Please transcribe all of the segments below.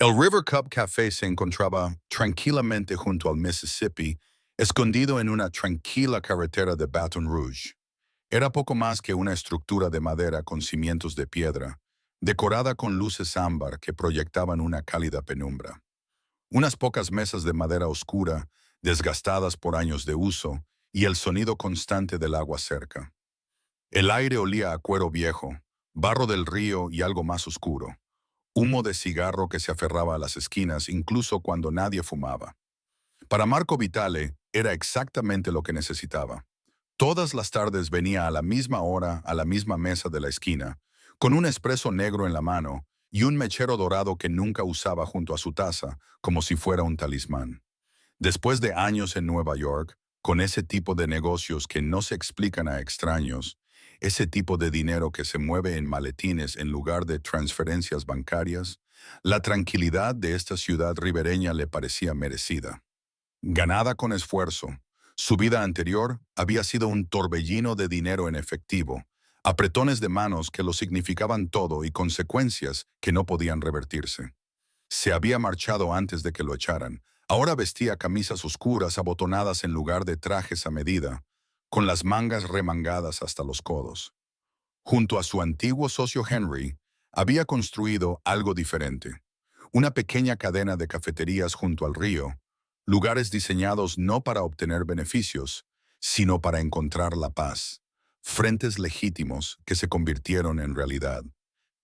El River Cup Café se encontraba tranquilamente junto al Mississippi, escondido en una tranquila carretera de Baton Rouge. Era poco más que una estructura de madera con cimientos de piedra, decorada con luces ámbar que proyectaban una cálida penumbra. Unas pocas mesas de madera oscura, desgastadas por años de uso, y el sonido constante del agua cerca. El aire olía a cuero viejo, barro del río y algo más oscuro. Humo de cigarro que se aferraba a las esquinas incluso cuando nadie fumaba. Para Marco Vitale era exactamente lo que necesitaba. Todas las tardes venía a la misma hora a la misma mesa de la esquina, con un espresso negro en la mano y un mechero dorado que nunca usaba junto a su taza, como si fuera un talismán. Después de años en Nueva York, con ese tipo de negocios que no se explican a extraños, ese tipo de dinero que se mueve en maletines en lugar de transferencias bancarias, la tranquilidad de esta ciudad ribereña le parecía merecida. Ganada con esfuerzo, su vida anterior había sido un torbellino de dinero en efectivo, apretones de manos que lo significaban todo y consecuencias que no podían revertirse. Se había marchado antes de que lo echaran. Ahora vestía camisas oscuras abotonadas en lugar de trajes a medida, con las mangas remangadas hasta los codos. Junto a su antiguo socio Henry, había construido algo diferente. Una pequeña cadena de cafeterías junto al río, lugares diseñados no para obtener beneficios, sino para encontrar la paz. Frentes legítimos que se convirtieron en realidad.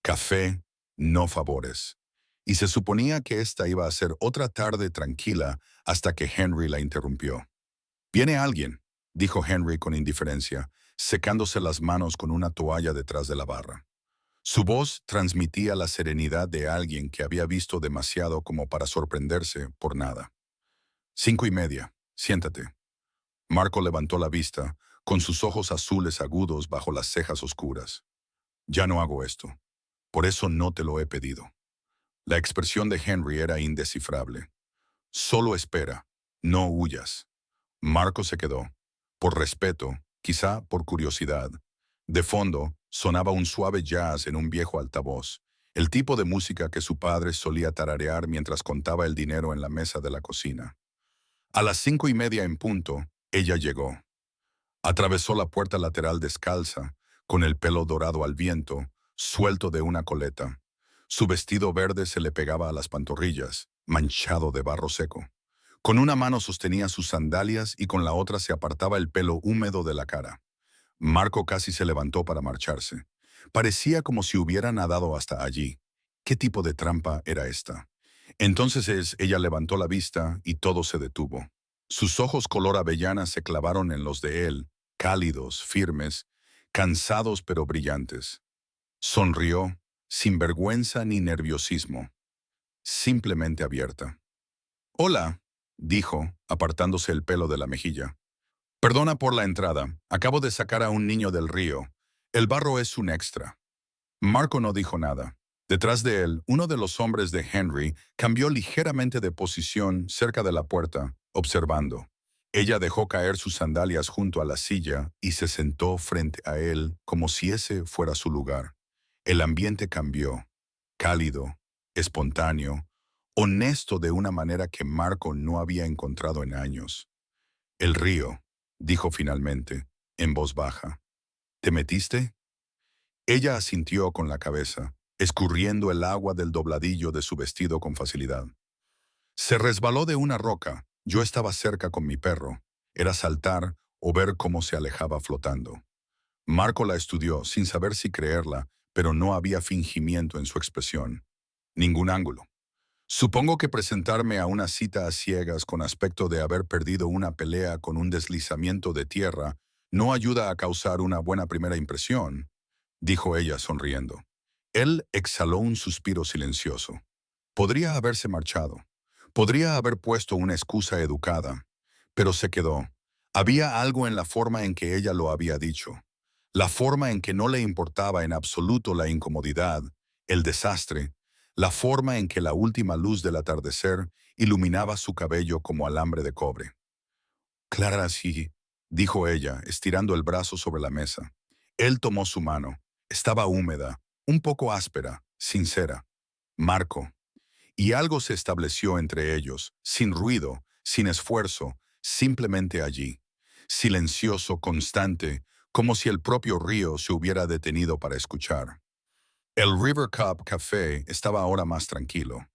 Café, no favores. Y se suponía que esta iba a ser otra tarde tranquila hasta que Henry la interrumpió. «Viene alguien», dijo Henry con indiferencia, secándose las manos con una toalla detrás de la barra. Su voz transmitía la serenidad de alguien que había visto demasiado como para sorprenderse por nada. 5:30, siéntate. Marco levantó la vista, con sus ojos azules agudos bajo las cejas oscuras. «Ya no hago esto. Por eso no te lo he pedido». La expresión de Henry era indescifrable. «Solo espera, no huyas». Marco se quedó. Por respeto, quizá por curiosidad. De fondo, sonaba un suave jazz en un viejo altavoz, el tipo de música que su padre solía tararear mientras contaba el dinero en la mesa de la cocina. A las 5:30 en punto, ella llegó. Atravesó la puerta lateral descalza, con el pelo dorado al viento, suelto de una coleta. Su vestido verde se le pegaba a las pantorrillas, manchado de barro seco. Con una mano sostenía sus sandalias y con la otra se apartaba el pelo húmedo de la cara. Marco casi se levantó para marcharse. Parecía como si hubiera nadado hasta allí. ¿Qué tipo de trampa era esta? Entonces ella levantó la vista y todo se detuvo. Sus ojos color avellana se clavaron en los de él, cálidos, firmes, cansados pero brillantes. Sonrió, sin vergüenza ni nerviosismo, simplemente abierta. «Hola», dijo, apartándose el pelo de la mejilla. «Perdona por la entrada. Acabo de sacar a un niño del río. El barro es un extra». Marco no dijo nada. Detrás de él, uno de los hombres de Henry cambió ligeramente de posición cerca de la puerta, observando. Ella dejó caer sus sandalias junto a la silla y se sentó frente a él como si ese fuera su lugar. El ambiente cambió, cálido, espontáneo, honesto de una manera que Marco no había encontrado en años. «El río», dijo finalmente, en voz baja. «¿Te metiste?» Ella asintió con la cabeza, escurriendo el agua del dobladillo de su vestido con facilidad. «Se resbaló de una roca. Yo estaba cerca con mi perro. Era saltar o ver cómo se alejaba flotando». Marco la estudió sin saber si creerla, pero no había fingimiento en su expresión. Ningún ángulo. «Supongo que presentarme a una cita a ciegas con aspecto de haber perdido una pelea con un deslizamiento de tierra no ayuda a causar una buena primera impresión», dijo ella sonriendo. Él exhaló un suspiro silencioso. Podría haberse marchado. Podría haber puesto una excusa educada. Pero se quedó. Había algo en la forma en que ella lo había dicho. La forma en que no le importaba en absoluto la incomodidad, el desastre, la forma en que la última luz del atardecer iluminaba su cabello como alambre de cobre. «Clara, sí», dijo ella, estirando el brazo sobre la mesa. Él tomó su mano. Estaba húmeda, un poco áspera, sincera. «Marco». y algo se estableció entre ellos, sin ruido, sin esfuerzo, simplemente allí, silencioso, constante, como si el propio río se hubiera detenido para escuchar. El River Cup Café estaba ahora más tranquilo.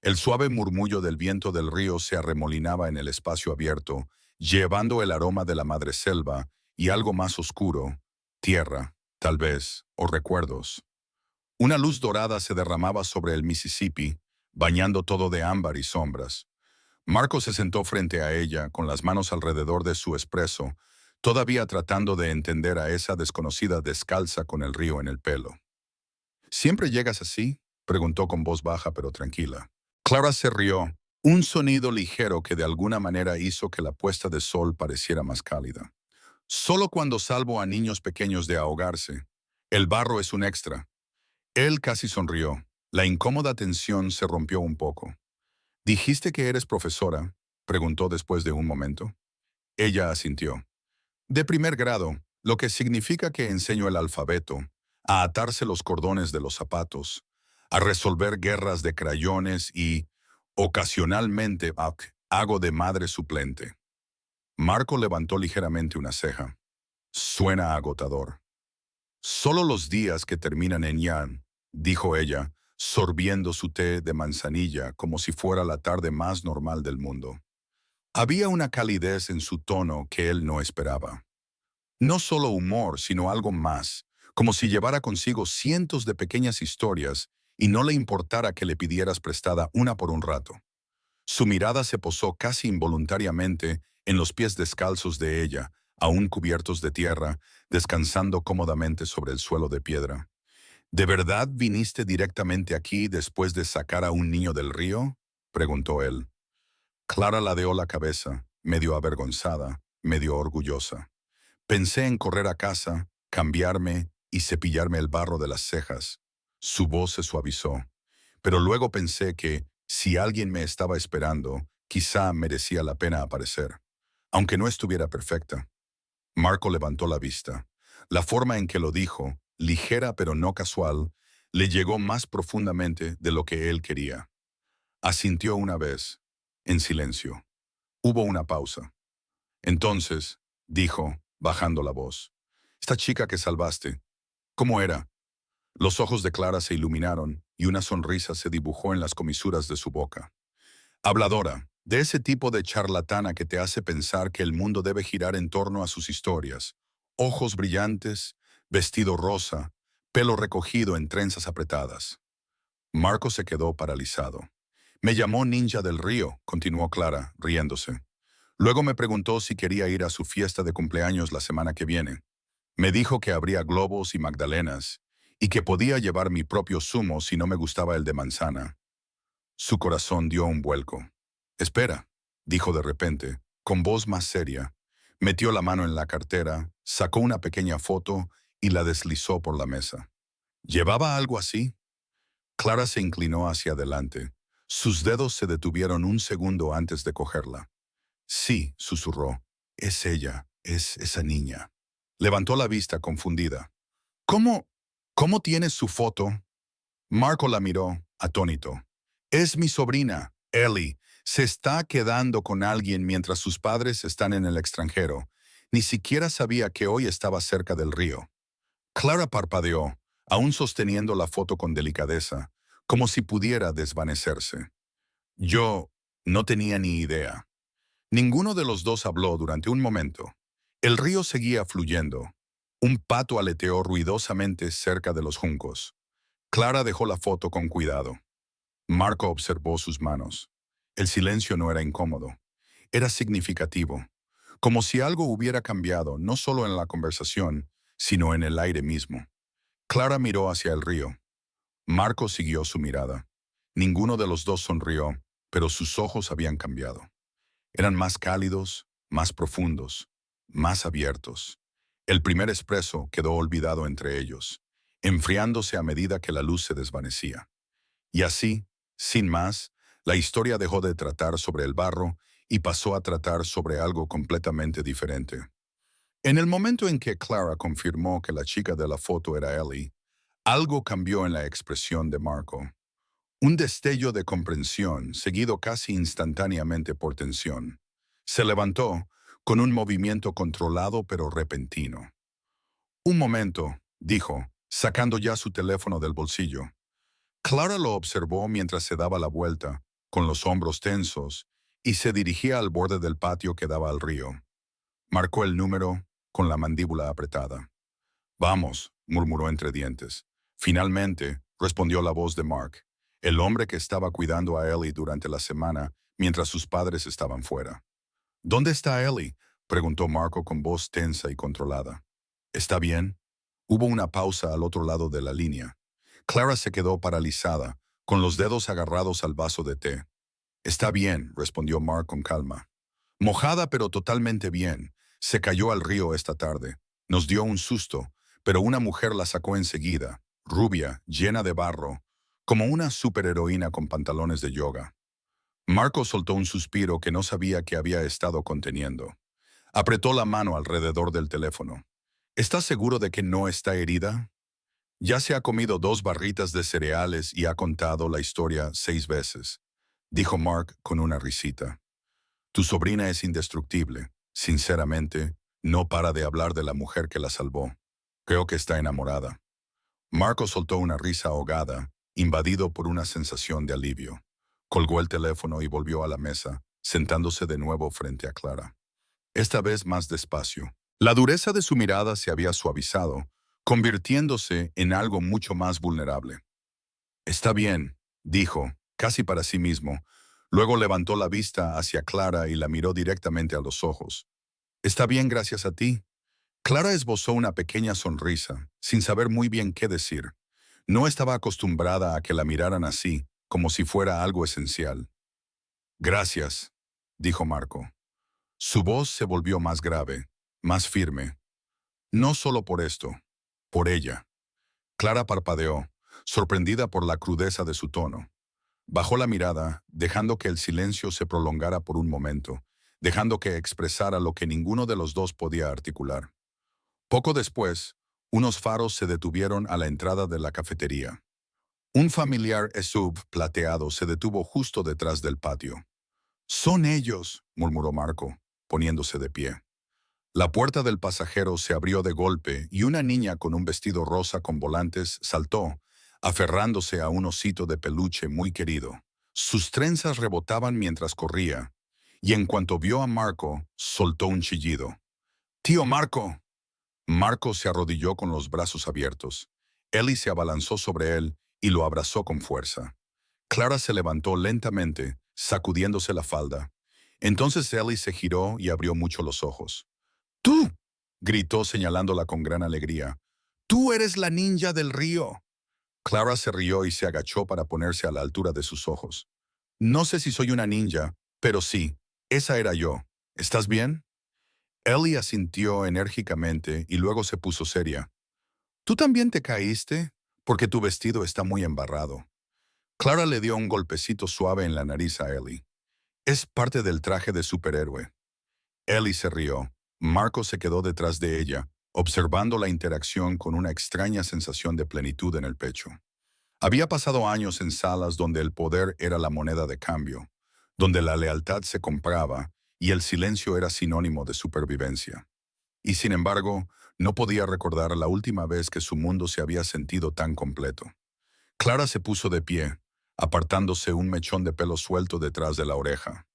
El suave murmullo del viento del río se arremolinaba en el espacio abierto, llevando el aroma de la madreselva y algo más oscuro, tierra, tal vez, o recuerdos. Una luz dorada se derramaba sobre el Mississippi, bañando todo de ámbar y sombras. Marco se sentó frente a ella, con las manos alrededor de su espresso, todavía tratando de entender a esa desconocida descalza con el río en el pelo. ¿Siempre llegas así?, preguntó con voz baja pero tranquila. Clara se rió, un sonido ligero que de alguna manera hizo que la puesta de sol pareciera más cálida. Solo cuando salvo a niños pequeños de ahogarse. El barro es un extra. Él casi sonrió. La incómoda tensión se rompió un poco. ¿Dijiste que eres profesora?, preguntó después de un momento. Ella asintió. De primer grado, lo que significa que enseño el alfabeto, a atarse los cordones de los zapatos, a resolver guerras de crayones y, ocasionalmente, hago de madre suplente. Marco levantó ligeramente una ceja. Suena agotador. Solo los días que terminan en yan, dijo ella, sorbiendo su té de manzanilla como si fuera la tarde más normal del mundo. Había una calidez en su tono que él no esperaba. No solo humor, sino algo más, como si llevara consigo cientos de pequeñas historias y no le importara que le pidieras prestada una por un rato. Su mirada se posó casi involuntariamente en los pies descalzos de ella, aún cubiertos de tierra, descansando cómodamente sobre el suelo de piedra. ¿De verdad viniste directamente aquí después de sacar a un niño del río?, preguntó él. Clara ladeó la cabeza, medio avergonzada, medio orgullosa. Pensé en correr a casa, cambiarme y cepillarme el barro de las cejas. Su voz se suavizó. Pero luego pensé que, si alguien me estaba esperando, quizá merecía la pena aparecer, aunque no estuviera perfecta. Marco levantó la vista. La forma en que lo dijo, ligera pero no casual, le llegó más profundamente de lo que él quería. Asintió una vez, en silencio. Hubo una pausa. Entonces, dijo, bajando la voz, «Esta chica que salvaste, ¿cómo era?». Los ojos de Clara se iluminaron y una sonrisa se dibujó en las comisuras de su boca. Habladora, de ese tipo de charlatana que te hace pensar que el mundo debe girar en torno a sus historias. Ojos brillantes, vestido rosa, pelo recogido en trenzas apretadas. Marco se quedó paralizado. Me llamó Ninja del Río, continuó Clara, riéndose. Luego me preguntó si quería ir a su fiesta de cumpleaños la semana que viene. Me dijo que habría globos y magdalenas, y que podía llevar mi propio zumo si no me gustaba el de manzana. Su corazón dio un vuelco. «Espera», dijo de repente, con voz más seria. Metió la mano en la cartera, sacó una pequeña foto y la deslizó por la mesa. ¿Llevaba algo así? Clara se inclinó hacia adelante. Sus dedos se detuvieron un segundo antes de cogerla. «Sí», susurró. «Es ella, es esa niña». Levantó la vista confundida. «¿Cómo? ¿Cómo tienes su foto?». Marco la miró, atónito. «Es mi sobrina, Ellie. Se está quedando con alguien mientras sus padres están en el extranjero. Ni siquiera sabía que hoy estaba cerca del río». Clara parpadeó, aún sosteniendo la foto con delicadeza, como si pudiera desvanecerse. Yo no tenía ni idea. Ninguno de los dos habló durante un momento. El río seguía fluyendo. Un pato aleteó ruidosamente cerca de los juncos. Clara dejó la foto con cuidado. Marco observó sus manos. El silencio no era incómodo. Era significativo. Como si algo hubiera cambiado, no solo en la conversación, sino en el aire mismo. Clara miró hacia el río. Marco siguió su mirada. Ninguno de los dos sonrió, pero sus ojos habían cambiado. Eran más cálidos, más profundos, más abiertos. El primer espresso quedó olvidado entre ellos, enfriándose a medida que la luz se desvanecía. Y así, sin más, la historia dejó de tratar sobre el barro y pasó a tratar sobre algo completamente diferente. En el momento en que Clara confirmó que la chica de la foto era Ellie, algo cambió en la expresión de Marco. Un destello de comprensión, seguido casi instantáneamente por tensión. Se levantó, con un movimiento controlado pero repentino. Un momento, dijo, sacando ya su teléfono del bolsillo. Clara lo observó mientras se daba la vuelta, con los hombros tensos, y se dirigía al borde del patio que daba al río. Marcó el número, con la mandíbula apretada. Vamos, murmuró entre dientes. Finalmente, respondió la voz de Mark, el hombre que estaba cuidando a Ellie durante la semana mientras sus padres estaban fuera. ¿Dónde está Ellie?, preguntó Marco con voz tensa y controlada. ¿Está bien? Hubo una pausa al otro lado de la línea. Clara se quedó paralizada, con los dedos agarrados al vaso de té. Está bien, respondió Mark con calma. Mojada pero totalmente bien. Se cayó al río esta tarde. Nos dio un susto, pero una mujer la sacó enseguida, rubia, llena de barro, como una superheroína con pantalones de yoga. Marco soltó un suspiro que no sabía que había estado conteniendo. Apretó la mano alrededor del teléfono. ¿Estás seguro de que no está herida? Ya se ha comido 2 barritas de cereales y ha contado la historia 6 veces, dijo Mark con una risita. Tu sobrina es indestructible. Sinceramente, no para de hablar de la mujer que la salvó. Creo que está enamorada. Marco soltó una risa ahogada, invadido por una sensación de alivio. Colgó el teléfono y volvió a la mesa, sentándose de nuevo frente a Clara. Esta vez más despacio. La dureza de su mirada se había suavizado, convirtiéndose en algo mucho más vulnerable. Está bien, dijo, casi para sí mismo. Luego levantó la vista hacia Clara y la miró directamente a los ojos. Está bien gracias a ti. Clara esbozó una pequeña sonrisa, sin saber muy bien qué decir. No estaba acostumbrada a que la miraran así, como si fuera algo esencial. Gracias, dijo Marco. Su voz se volvió más grave, más firme. No solo por esto, por ella. Clara parpadeó, sorprendida por la crudeza de su tono. Bajó la mirada, dejando que el silencio se prolongara por un momento, dejando que expresara lo que ninguno de los dos podía articular. Poco después, unos faros se detuvieron a la entrada de la cafetería. Un familiar SUV plateado se detuvo justo detrás del patio. «Son ellos», murmuró Marco, poniéndose de pie. La puerta del pasajero se abrió de golpe y una niña con un vestido rosa con volantes saltó, aferrándose a un osito de peluche muy querido. Sus trenzas rebotaban mientras corría, y en cuanto vio a Marco, soltó un chillido. «¡Tío Marco!». Marco se arrodilló con los brazos abiertos. Ellie se abalanzó sobre él y lo abrazó con fuerza. Clara se levantó lentamente, sacudiéndose la falda. Entonces Ellie se giró y abrió mucho los ojos. «¡Tú!», gritó señalándola con gran alegría. «¡Tú eres la ninja del río!». Clara se rió y se agachó para ponerse a la altura de sus ojos. «No sé si soy una ninja, pero sí, esa era yo. ¿Estás bien?». Ellie asintió enérgicamente y luego se puso seria. «¿Tú también te caíste? Porque tu vestido está muy embarrado». Clara le dio un golpecito suave en la nariz a Ellie. «Es parte del traje de superhéroe». Ellie se rió. Marco se quedó detrás de ella, observando la interacción con una extraña sensación de plenitud en el pecho. Había pasado años en salas donde el poder era la moneda de cambio, donde la lealtad se compraba y el silencio era sinónimo de supervivencia. Y sin embargo, no podía recordar la última vez que su mundo se había sentido tan completo. Clara se puso de pie, apartándose un mechón de pelo suelto detrás de la oreja.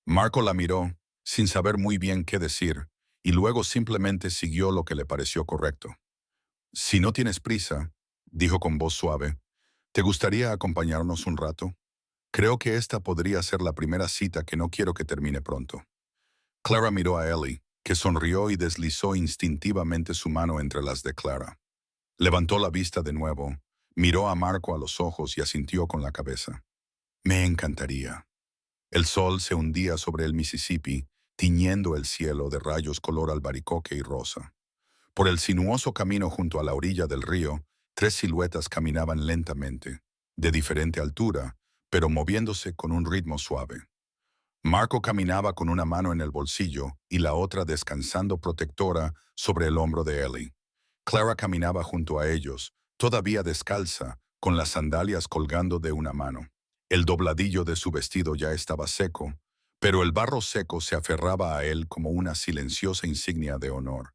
Marco la miró, sin saber muy bien qué decir, y luego simplemente siguió lo que le pareció correcto. «Si no tienes prisa», dijo con voz suave, «¿te gustaría acompañarnos un rato? Creo que esta podría ser la primera cita que no quiero que termine pronto». Clara miró a Ellie, que sonrió y deslizó instintivamente su mano entre las de Clara. Levantó la vista de nuevo, miró a Marco a los ojos y asintió con la cabeza. «Me encantaría». El sol se hundía sobre el Mississippi, tiñendo el cielo de rayos color albaricoque y rosa. Por el sinuoso camino junto a la orilla del río, 3 siluetas caminaban lentamente, de diferente altura, pero moviéndose con un ritmo suave. Marco caminaba con una mano en el bolsillo y la otra descansando protectora sobre el hombro de Ellie. Clara caminaba junto a ellos, todavía descalza, con las sandalias colgando de una mano. El dobladillo de su vestido ya estaba seco, pero el barro seco se aferraba a él como una silenciosa insignia de honor.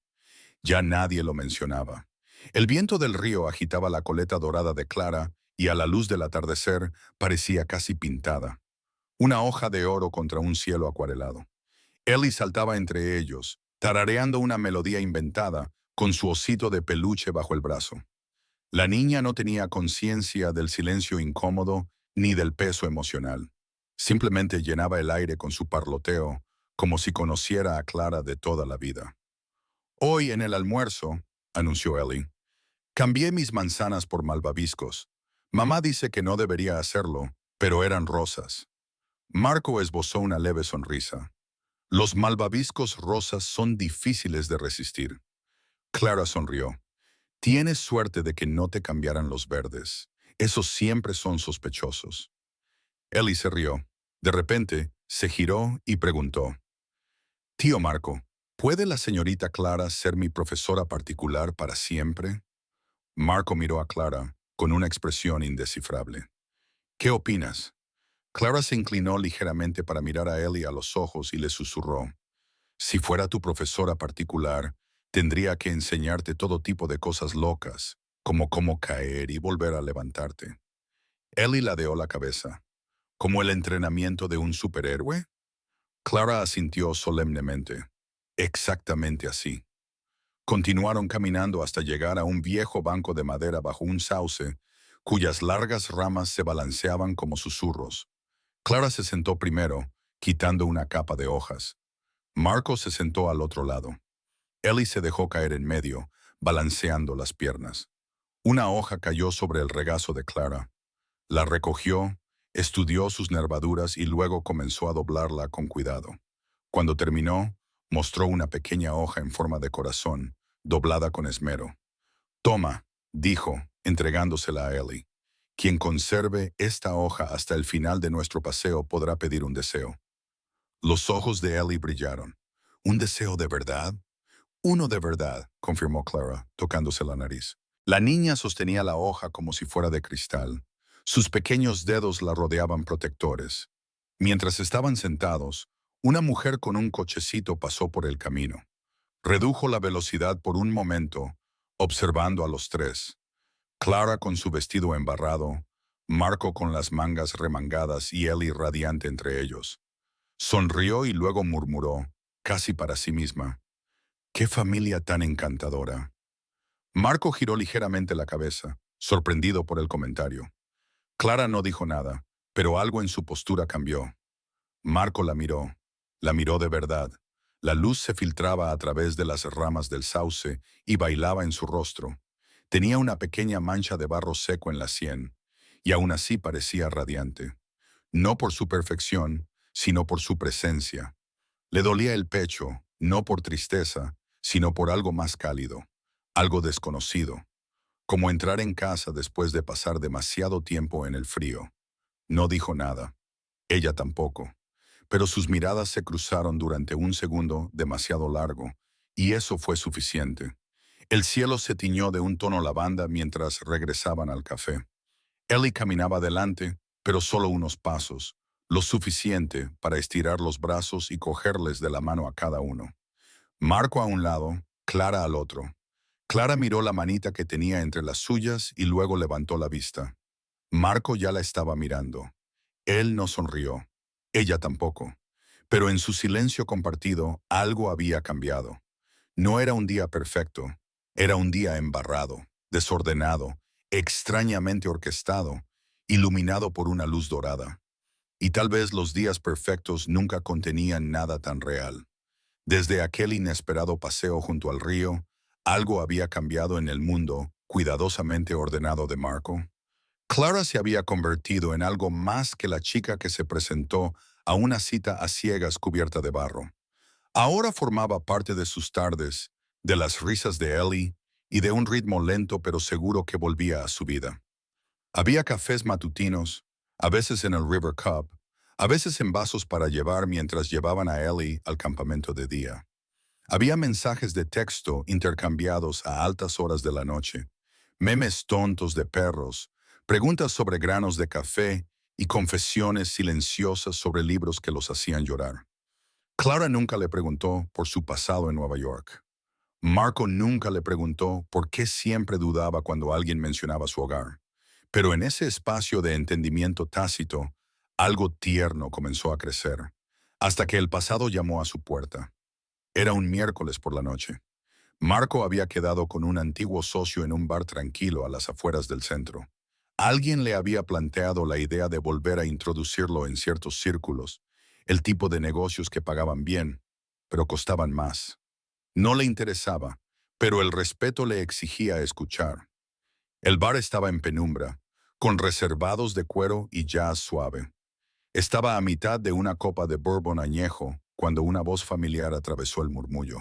Ya nadie lo mencionaba. El viento del río agitaba la coleta dorada de Clara y a la luz del atardecer parecía casi pintada. Una hoja de oro contra un cielo acuarelado. Ellie saltaba entre ellos, tarareando una melodía inventada, con su osito de peluche bajo el brazo. La niña no tenía conciencia del silencio incómodo ni del peso emocional. Simplemente llenaba el aire con su parloteo, como si conociera a Clara de toda la vida. Hoy en el almuerzo, anunció Ellie, cambié mis manzanas por malvaviscos. Mamá dice que no debería hacerlo, pero eran rosas. Marco esbozó una leve sonrisa. Los malvaviscos rosas son difíciles de resistir. Clara sonrió. Tienes suerte de que no te cambiaran los verdes. Esos siempre son sospechosos. Ellie se rió. De repente, se giró y preguntó. Tío Marco, ¿puede la señorita Clara ser mi profesora particular para siempre? Marco miró a Clara con una expresión indescifrable. ¿Qué opinas? Clara se inclinó ligeramente para mirar a Ellie a los ojos y le susurró. Si fuera tu profesora particular, tendría que enseñarte todo tipo de cosas locas, como cómo caer y volver a levantarte. Ellie ladeó la cabeza. ¿Como el entrenamiento de un superhéroe? Clara asintió solemnemente. Exactamente así. Continuaron caminando hasta llegar a un viejo banco de madera bajo un sauce, cuyas largas ramas se balanceaban como susurros. Clara se sentó primero, quitando una capa de hojas. Marco se sentó al otro lado. Ellie se dejó caer en medio, balanceando las piernas. Una hoja cayó sobre el regazo de Clara. La recogió, estudió sus nervaduras y luego comenzó a doblarla con cuidado. Cuando terminó, mostró una pequeña hoja en forma de corazón, doblada con esmero. Toma, dijo, entregándosela a Ellie. Quien conserve esta hoja hasta el final de nuestro paseo podrá pedir un deseo. Los ojos de Ellie brillaron. ¿Un deseo de verdad? Uno de verdad, confirmó Clara, tocándose la nariz. La niña sostenía la hoja como si fuera de cristal. Sus pequeños dedos la rodeaban protectores. Mientras estaban sentados, una mujer con un cochecito pasó por el camino. Redujo la velocidad por un momento, observando a los tres. Clara con su vestido embarrado, Marco con las mangas remangadas y Ellie radiante entre ellos. Sonrió y luego murmuró, casi para sí misma. ¡Qué familia tan encantadora! Marco giró ligeramente la cabeza, sorprendido por el comentario. Clara no dijo nada, pero algo en su postura cambió. Marco la miró de verdad. La luz se filtraba a través de las ramas del sauce y bailaba en su rostro. Tenía una pequeña mancha de barro seco en la sien, y aún así parecía radiante. No por su perfección, sino por su presencia. Le dolía el pecho, no por tristeza, sino por algo más cálido, algo desconocido, como entrar en casa después de pasar demasiado tiempo en el frío. No dijo nada, ella tampoco, pero sus miradas se cruzaron durante un segundo demasiado largo, y eso fue suficiente. El cielo se tiñó de un tono lavanda mientras regresaban al café. Ellie caminaba adelante, pero solo unos pasos, lo suficiente para estirar los brazos y cogerles de la mano a cada uno. Marco a un lado, Clara al otro. Clara miró la manita que tenía entre las suyas y luego levantó la vista. Marco ya la estaba mirando. Él no sonrió. Ella tampoco. Pero en su silencio compartido, algo había cambiado. No era un día perfecto. Era un día embarrado, desordenado, extrañamente orquestado, iluminado por una luz dorada. Y tal vez los días perfectos nunca contenían nada tan real. Desde aquel inesperado paseo junto al río, algo había cambiado en el mundo cuidadosamente ordenado de Marco. Clara se había convertido en algo más que la chica que se presentó a una cita a ciegas cubierta de barro. Ahora formaba parte de sus tardes, de las risas de Ellie y de un ritmo lento pero seguro que volvía a su vida. Había cafés matutinos, a veces en el River Cup, a veces en vasos para llevar mientras llevaban a Ellie al campamento de día. Había mensajes de texto intercambiados a altas horas de la noche, memes tontos de perros, Preguntas sobre granos de café y confesiones silenciosas sobre libros que los hacían llorar. Clara nunca le preguntó por su pasado en Nueva York. Marco nunca le preguntó por qué siempre dudaba cuando alguien mencionaba su hogar. Pero en ese espacio de entendimiento tácito, algo tierno comenzó a crecer, hasta que el pasado llamó a su puerta. Era un miércoles por la noche. Marco había quedado con un antiguo socio en un bar tranquilo a las afueras del centro. Alguien le había planteado la idea de volver a introducirlo en ciertos círculos, el tipo de negocios que pagaban bien, pero costaban más. No le interesaba, pero el respeto le exigía escuchar. El bar estaba en penumbra, con reservados de cuero y jazz suave. Estaba a mitad de una copa de bourbon añejo cuando una voz familiar atravesó el murmullo.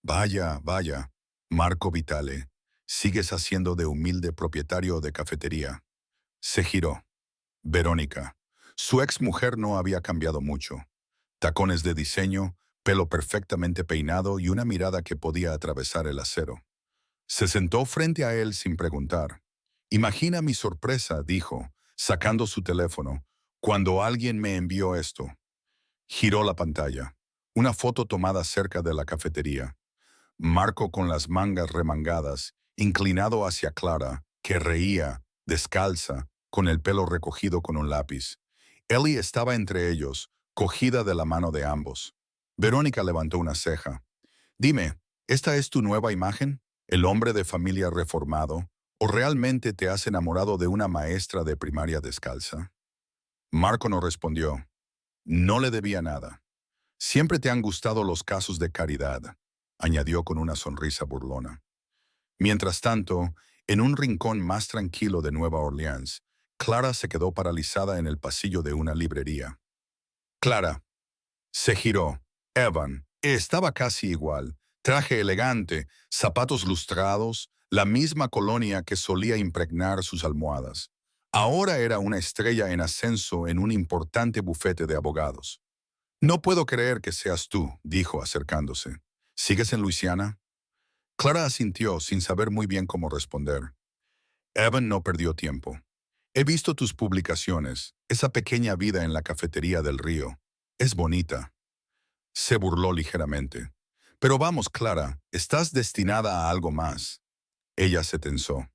Vaya, vaya, Marco Vitale, sigues haciendo de humilde propietario de cafetería. Se giró. Verónica. Su ex mujer no había cambiado mucho. Tacones de diseño, pelo perfectamente peinado y una mirada que podía atravesar el acero. Se sentó frente a él sin preguntar. Imagina mi sorpresa, dijo, sacando su teléfono, cuando alguien me envió esto. Giró la pantalla. Una foto tomada cerca de la cafetería. Marco con las mangas remangadas, inclinado hacia Clara, que reía, descalza, con el pelo recogido con un lápiz. Ellie estaba entre ellos, cogida de la mano de ambos. Verónica levantó una ceja. Dime, ¿esta es tu nueva imagen? ¿El hombre de familia reformado? ¿O realmente te has enamorado de una maestra de primaria descalza? Marco no respondió. No le debía nada. Siempre te han gustado los casos de caridad, añadió con una sonrisa burlona. Mientras tanto, en un rincón más tranquilo de Nueva Orleans, Clara se quedó paralizada en el pasillo de una librería. Clara. Se giró. Evan. Estaba casi igual. Traje elegante, zapatos lustrados, la misma colonia que solía impregnar sus almohadas. Ahora era una estrella en ascenso en un importante bufete de abogados. No puedo creer que seas tú, dijo acercándose. ¿Sigues en Luisiana? Clara asintió sin saber muy bien cómo responder. Evan no perdió tiempo. He visto tus publicaciones, esa pequeña vida en la cafetería del río. Es bonita. Se burló ligeramente. Pero vamos, Clara, estás destinada a algo más. Ella se tensó.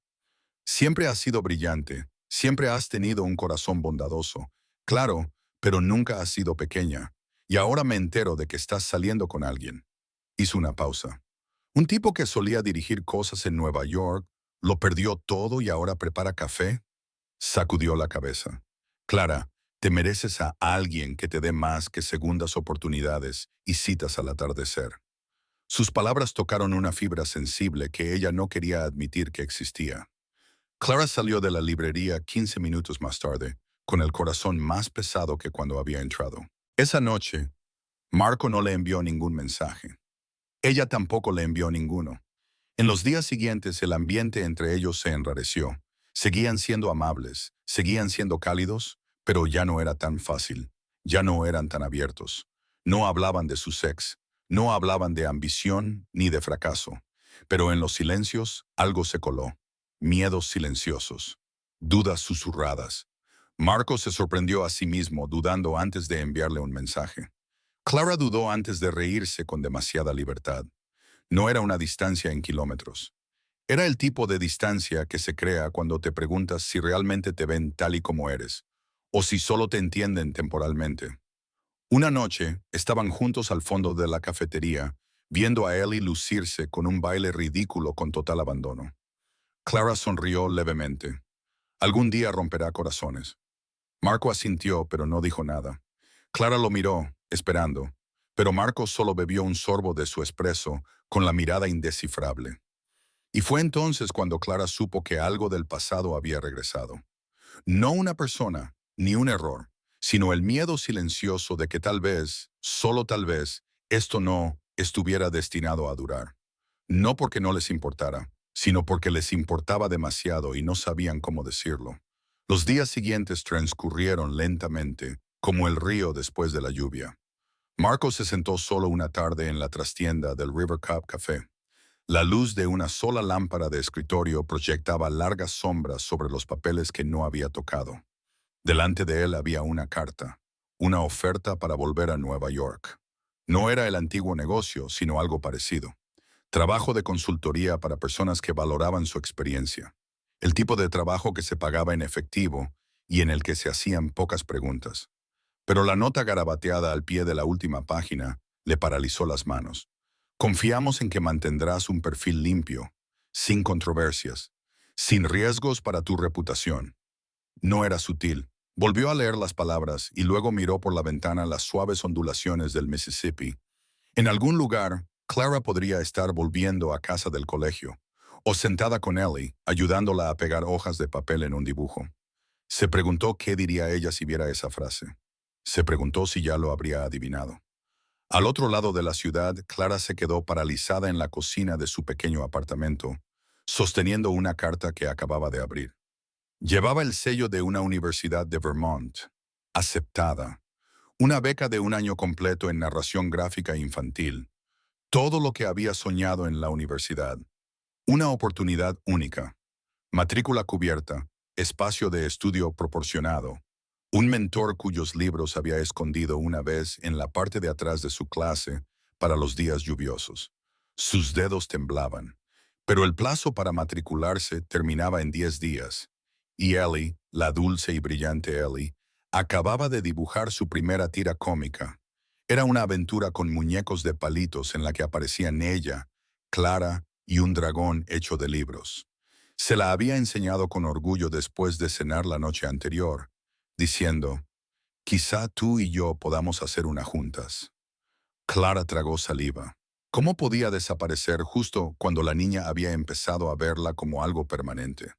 Siempre has sido brillante, siempre has tenido un corazón bondadoso. Claro, pero nunca has sido pequeña. Y ahora me entero de que estás saliendo con alguien. Hizo una pausa. Un tipo que solía dirigir cosas en Nueva York, lo perdió todo y ahora prepara café. Sacudió la cabeza. Clara, te mereces a alguien que te dé más que segundas oportunidades y citas al atardecer. Sus palabras tocaron una fibra sensible que ella no quería admitir que existía. Clara salió de la librería 15 minutos más tarde, con el corazón más pesado que cuando había entrado. Esa noche, Marco no le envió ningún mensaje. Ella tampoco le envió ninguno. En los días siguientes el ambiente entre ellos se enrareció. Seguían siendo amables, seguían siendo cálidos, pero ya no era tan fácil. Ya no eran tan abiertos. No hablaban de su ex, no hablaban de ambición ni de fracaso. Pero en los silencios algo se coló. Miedos silenciosos. Dudas susurradas. Marco se sorprendió a sí mismo dudando antes de enviarle un mensaje. Clara dudó antes de reírse con demasiada libertad. No era una distancia en kilómetros. Era el tipo de distancia que se crea cuando te preguntas si realmente te ven tal y como eres, o si solo te entienden temporalmente. Una noche, estaban juntos al fondo de la cafetería, viendo a Ellie lucirse con un baile ridículo con total abandono. Clara sonrió levemente. Algún día romperá corazones. Marco asintió, pero no dijo nada. Clara lo miró, esperando, pero Marco solo bebió un sorbo de su espresso con la mirada indescifrable. Y fue entonces cuando Clara supo que algo del pasado había regresado. No una persona, ni un error, sino el miedo silencioso de que tal vez, solo tal vez, esto no estuviera destinado a durar. No porque no les importara, sino porque les importaba demasiado y no sabían cómo decirlo. Los días siguientes transcurrieron lentamente, como el río después de la lluvia. Marco se sentó solo una tarde en la trastienda del River Cup Café. La luz de una sola lámpara de escritorio proyectaba largas sombras sobre los papeles que no había tocado. Delante de él había una carta, una oferta para volver a Nueva York. No era el antiguo negocio, sino algo parecido. Trabajo de consultoría para personas que valoraban su experiencia. El tipo de trabajo que se pagaba en efectivo y en el que se hacían pocas preguntas. Pero la nota garabateada al pie de la última página le paralizó las manos. Confiamos en que mantendrás un perfil limpio, sin controversias, sin riesgos para tu reputación. No era sutil. Volvió a leer las palabras y luego miró por la ventana las suaves ondulaciones del Mississippi. En algún lugar, Clara podría estar volviendo a casa del colegio, o sentada con Ellie, ayudándola a pegar hojas de papel en un dibujo. Se preguntó qué diría ella si viera esa frase. Se preguntó si ya lo habría adivinado. Al otro lado de la ciudad, Clara se quedó paralizada en la cocina de su pequeño apartamento, sosteniendo una carta que acababa de abrir. Llevaba el sello de una universidad de Vermont, aceptada, una beca de un año completo en narración gráfica infantil, todo lo que había soñado en la universidad, una oportunidad única, matrícula cubierta, espacio de estudio proporcionado, un mentor cuyos libros había escondido una vez en la parte de atrás de su clase para los días lluviosos. Sus dedos temblaban, pero el plazo para matricularse terminaba en 10 días, y Ellie, la dulce y brillante Ellie, acababa de dibujar su primera tira cómica. Era una aventura con muñecos de palitos en la que aparecían ella, Clara y un dragón hecho de libros. Se la había enseñado con orgullo después de cenar la noche anterior, diciendo, «Quizá tú y yo podamos hacer una juntas». Clara tragó saliva. ¿Cómo podía desaparecer justo cuando la niña había empezado a verla como algo permanente?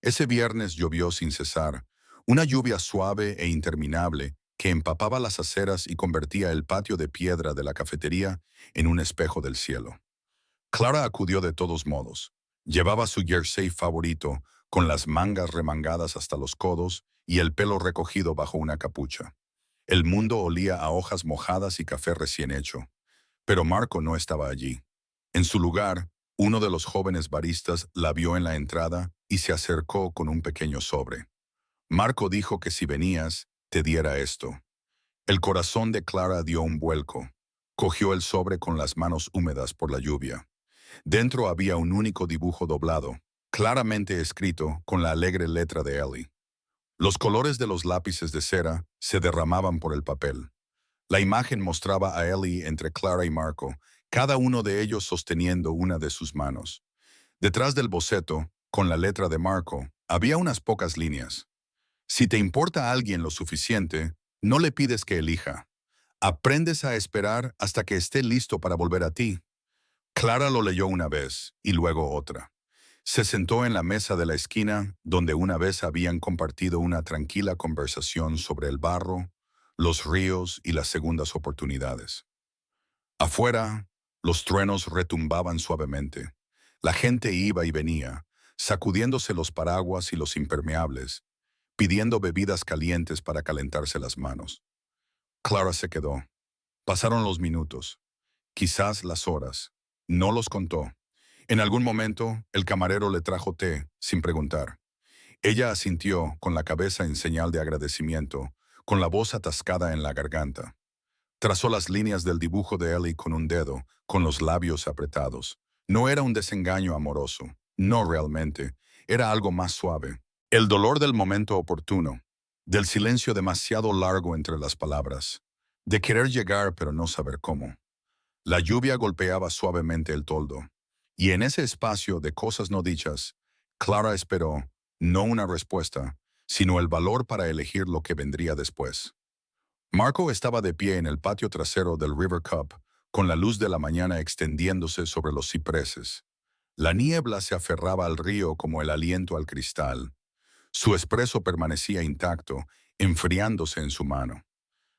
Ese viernes llovió sin cesar, una lluvia suave e interminable que empapaba las aceras y convertía el patio de piedra de la cafetería en un espejo del cielo. Clara acudió de todos modos. Llevaba su jersey favorito, con las mangas remangadas hasta los codos y el pelo recogido bajo una capucha. El mundo olía a hojas mojadas y café recién hecho. Pero Marco no estaba allí. En su lugar, uno de los jóvenes baristas la vio en la entrada y se acercó con un pequeño sobre. Marco dijo que si venías, te diera esto. El corazón de Clara dio un vuelco. Cogió el sobre con las manos húmedas por la lluvia. Dentro había un único dibujo doblado, claramente escrito con la alegre letra de Ellie. Los colores de los lápices de cera se derramaban por el papel. La imagen mostraba a Ellie entre Clara y Marco, cada uno de ellos sosteniendo una de sus manos. Detrás del boceto, con la letra de Marco, había unas pocas líneas. Si te importa a alguien lo suficiente, no le pides que elija. Aprendes a esperar hasta que esté listo para volver a ti. Clara lo leyó una vez y luego otra. Se sentó en la mesa de la esquina, donde una vez habían compartido una tranquila conversación sobre el barro, los ríos y las segundas oportunidades. Afuera, los truenos retumbaban suavemente. La gente iba y venía, sacudiéndose los paraguas y los impermeables, pidiendo bebidas calientes para calentarse las manos. Clara se quedó. Pasaron los minutos, quizás las horas. No los contó. En algún momento, el camarero le trajo té, sin preguntar. Ella asintió, con la cabeza en señal de agradecimiento, con la voz atascada en la garganta. Trazó las líneas del dibujo de Ellie con un dedo, con los labios apretados. No era un desengaño amoroso, no realmente, era algo más suave. El dolor del momento oportuno, del silencio demasiado largo entre las palabras, de querer llegar pero no saber cómo. La lluvia golpeaba suavemente el toldo, y en ese espacio de cosas no dichas, Clara esperó, no una respuesta, sino el valor para elegir lo que vendría después. Marco estaba de pie en el patio trasero del River Cup, con la luz de la mañana extendiéndose sobre los cipreses. La niebla se aferraba al río como el aliento al cristal. Su espresso permanecía intacto, enfriándose en su mano.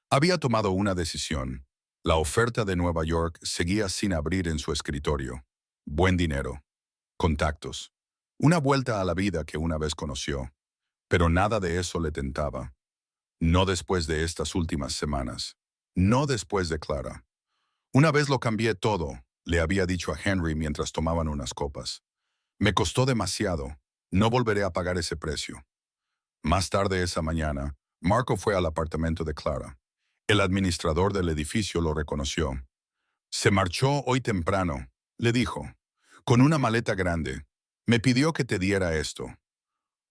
Había tomado una decisión. La oferta de Nueva York seguía sin abrir en su escritorio. Buen dinero, contactos, una vuelta a la vida que una vez conoció. Pero nada de eso le tentaba. No después de estas últimas semanas. No después de Clara. Una vez lo cambié todo, le había dicho a Henry mientras tomaban unas copas. Me costó demasiado. No volveré a pagar ese precio. Más tarde esa mañana, Marco fue al apartamento de Clara. El administrador del edificio lo reconoció. Se marchó hoy temprano, le dijo, con una maleta grande. Me pidió que te diera esto.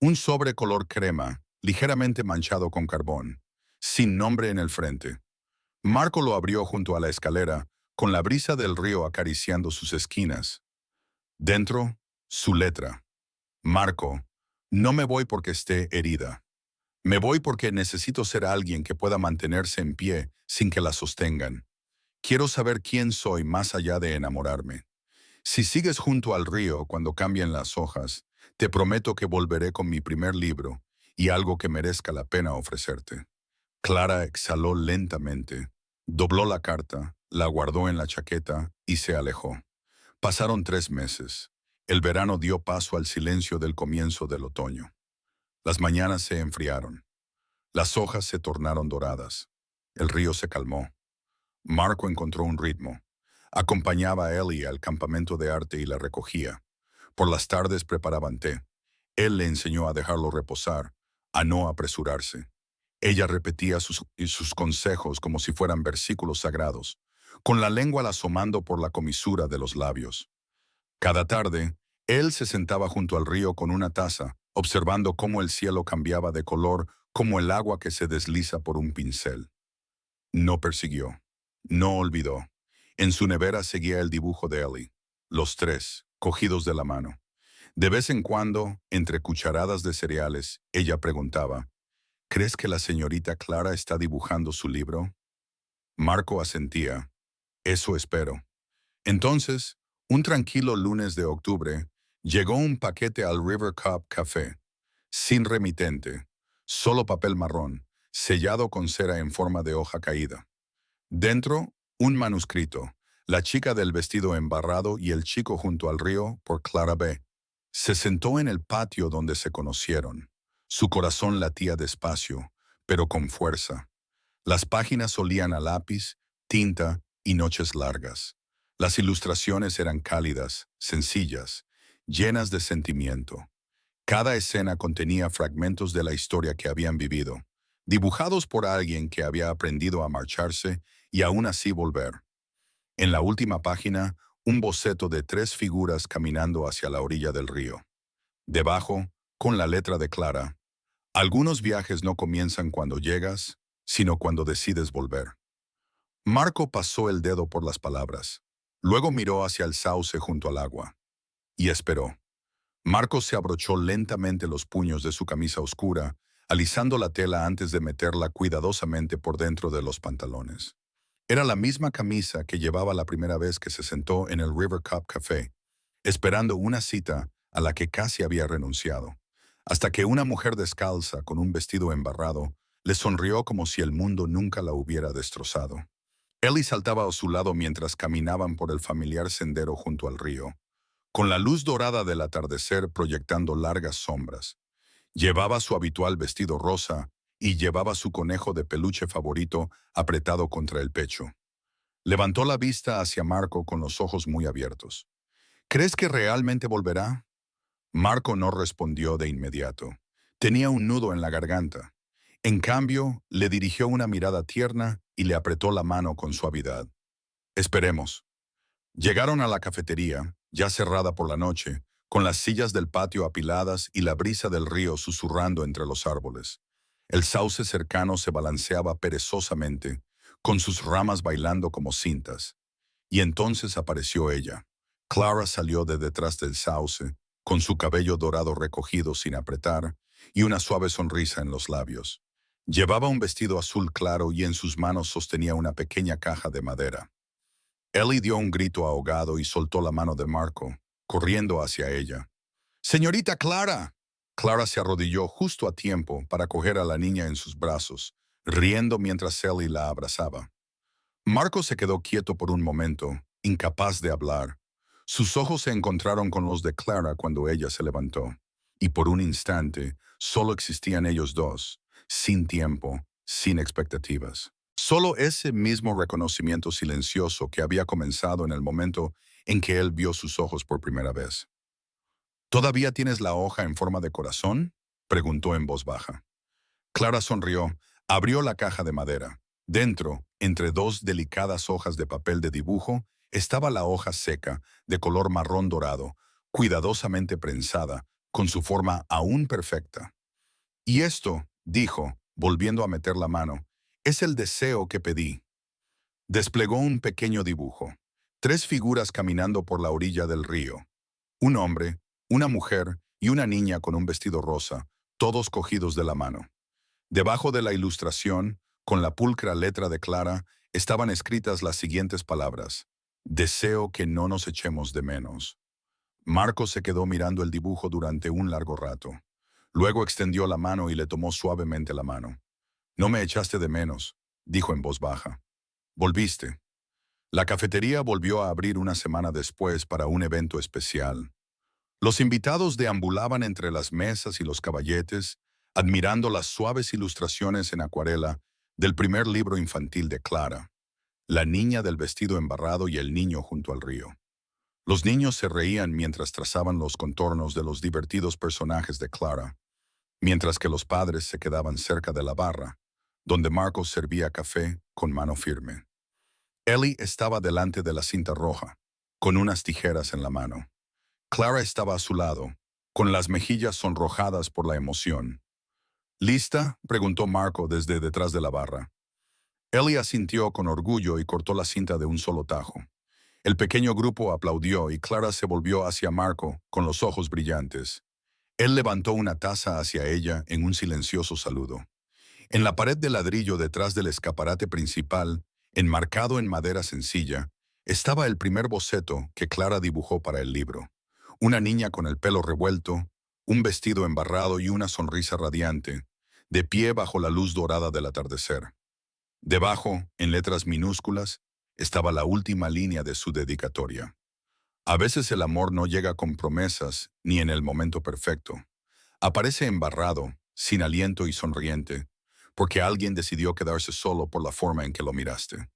Un sobre color crema, ligeramente manchado con carbón, sin nombre en el frente. Marco lo abrió junto a la escalera, con la brisa del río acariciando sus esquinas. Dentro, su letra. Marco, no me voy porque esté herida. Me voy porque necesito ser alguien que pueda mantenerse en pie sin que la sostengan. Quiero saber quién soy más allá de enamorarme. Si sigues junto al río cuando cambien las hojas, te prometo que volveré con mi primer libro y algo que merezca la pena ofrecerte. Clara exhaló lentamente, dobló la carta, la guardó en la chaqueta y se alejó. Pasaron 3 meses. El verano dio paso al silencio del comienzo del otoño. Las mañanas se enfriaron. Las hojas se tornaron doradas. El río se calmó. Marco encontró un ritmo. Acompañaba a Ellie al campamento de arte y la recogía. Por las tardes preparaban té. Él le enseñó a dejarlo reposar, a no apresurarse. Ella repetía sus consejos como si fueran versículos sagrados, con la lengua asomando por la comisura de los labios. Cada tarde, él se sentaba junto al río con una taza, observando cómo el cielo cambiaba de color como el agua que se desliza por un pincel. No persiguió. No olvidó. En su nevera seguía el dibujo de Ellie, los tres, cogidos de la mano. De vez en cuando, entre cucharadas de cereales, ella preguntaba, ¿crees que la señorita Clara está dibujando su libro? Marco asentía. Eso espero. Entonces, un tranquilo lunes de octubre, llegó un paquete al River Cup Café, sin remitente, solo papel marrón, sellado con cera en forma de hoja caída. Dentro, un manuscrito, La chica del vestido embarrado y el chico junto al río, por Clara B. Se sentó en el patio donde se conocieron. Su corazón latía despacio, pero con fuerza. Las páginas olían a lápiz, tinta y noches largas. Las ilustraciones eran cálidas, sencillas, llenas de sentimiento. Cada escena contenía fragmentos de la historia que habían vivido, dibujados por alguien que había aprendido a marcharse y aún así volver. En la última página, un boceto de 3 figuras caminando hacia la orilla del río. Debajo, con la letra de Clara, algunos viajes no comienzan cuando llegas, sino cuando decides volver. Marco pasó el dedo por las palabras. Luego miró hacia el sauce junto al agua. Y esperó. Marco se abrochó lentamente los puños de su camisa oscura, alisando la tela antes de meterla cuidadosamente por dentro de los pantalones. Era la misma camisa que llevaba la primera vez que se sentó en el River Cup Café, esperando una cita a la que casi había renunciado, hasta que una mujer descalza con un vestido embarrado le sonrió como si el mundo nunca la hubiera destrozado. Ellie saltaba a su lado mientras caminaban por el familiar sendero junto al río, con la luz dorada del atardecer proyectando largas sombras. Llevaba su habitual vestido rosa y llevaba su conejo de peluche favorito apretado contra el pecho. Levantó la vista hacia Marco con los ojos muy abiertos. ¿Crees que realmente volverá? Marco no respondió de inmediato. Tenía un nudo en la garganta. En cambio, le dirigió una mirada tierna y le apretó la mano con suavidad. Esperemos. Llegaron a la cafetería, ya cerrada por la noche, con las sillas del patio apiladas y la brisa del río susurrando entre los árboles. El sauce cercano se balanceaba perezosamente, con sus ramas bailando como cintas. Y entonces apareció ella. Clara salió de detrás del sauce, con su cabello dorado recogido sin apretar y una suave sonrisa en los labios. Llevaba un vestido azul claro y en sus manos sostenía una pequeña caja de madera. Ellie dio un grito ahogado y soltó la mano de Marco, corriendo hacia ella. ¡Señorita Clara! Clara se arrodilló justo a tiempo para coger a la niña en sus brazos, riendo mientras Ellie la abrazaba. Marco se quedó quieto por un momento, incapaz de hablar. Sus ojos se encontraron con los de Clara cuando ella se levantó, y por un instante solo existían ellos dos, sin tiempo, sin expectativas. Solo ese mismo reconocimiento silencioso que había comenzado en el momento en que él vio sus ojos por primera vez. ¿Todavía tienes la hoja en forma de corazón?, preguntó en voz baja. Clara sonrió, abrió la caja de madera. Dentro, entre dos delicadas hojas de papel de dibujo, estaba la hoja seca, de color marrón dorado, cuidadosamente prensada, con su forma aún perfecta. Y esto, dijo, volviendo a meter la mano, es el deseo que pedí. Desplegó un pequeño dibujo. Tres figuras caminando por la orilla del río. Un hombre, una mujer y una niña con un vestido rosa, todos cogidos de la mano. Debajo de la ilustración, con la pulcra letra de Clara, estaban escritas las siguientes palabras. Deseo que no nos echemos de menos. Marcos se quedó mirando el dibujo durante un largo rato. Luego extendió la mano y le tomó suavemente la mano. No me echaste de menos, dijo en voz baja. Volviste. La cafetería volvió a abrir una semana después para un evento especial. Los invitados deambulaban entre las mesas y los caballetes, admirando las suaves ilustraciones en acuarela del primer libro infantil de Clara, La niña del vestido embarrado y el niño junto al río. Los niños se reían mientras trazaban los contornos de los divertidos personajes de Clara, mientras que los padres se quedaban cerca de la barra, donde Marcos servía café con mano firme. Ellie estaba delante de la cinta roja, con unas tijeras en la mano. Clara estaba a su lado, con las mejillas sonrojadas por la emoción. ¿Lista?, preguntó Marco desde detrás de la barra. Ellie asintió con orgullo y cortó la cinta de un solo tajo. El pequeño grupo aplaudió y Clara se volvió hacia Marco con los ojos brillantes. Él levantó una taza hacia ella en un silencioso saludo. En la pared de ladrillo detrás del escaparate principal, enmarcado en madera sencilla, estaba el primer boceto que Clara dibujó para el libro. Una niña con el pelo revuelto, un vestido embarrado y una sonrisa radiante, de pie bajo la luz dorada del atardecer. Debajo, en letras minúsculas, estaba la última línea de su dedicatoria. A veces el amor no llega con promesas ni en el momento perfecto. Aparece embarrado, sin aliento y sonriente, porque alguien decidió quedarse solo por la forma en que lo miraste.